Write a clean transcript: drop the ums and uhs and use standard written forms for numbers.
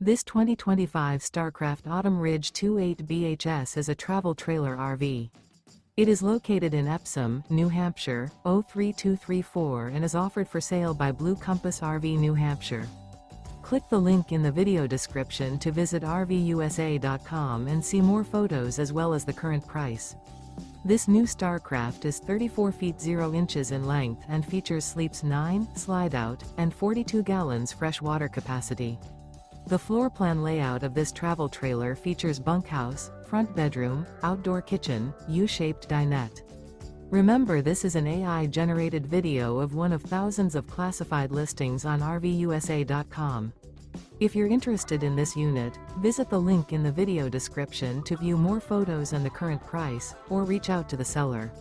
This 2025 Starcraft Autumn Ridge 28 BHS is a travel trailer RV. It is located in Epsom, New Hampshire, 03234 and is offered for sale by Blue Compass RV New Hampshire. Click the link in the video description to visit RVUSA.com and see more photos as well as the current price. This new Starcraft is 34 feet 0 inches in length and features sleeps 9, slide-out, and 42 gallons fresh water capacity. The floor plan layout of this travel trailer features bunkhouse, front bedroom, outdoor kitchen, U-shaped dinette. Remember, this is an AI-generated video of one of thousands of classified listings on RVUSA.com. If you're interested in this unit, visit the link in the video description to view more photos and the current price, or reach out to the seller.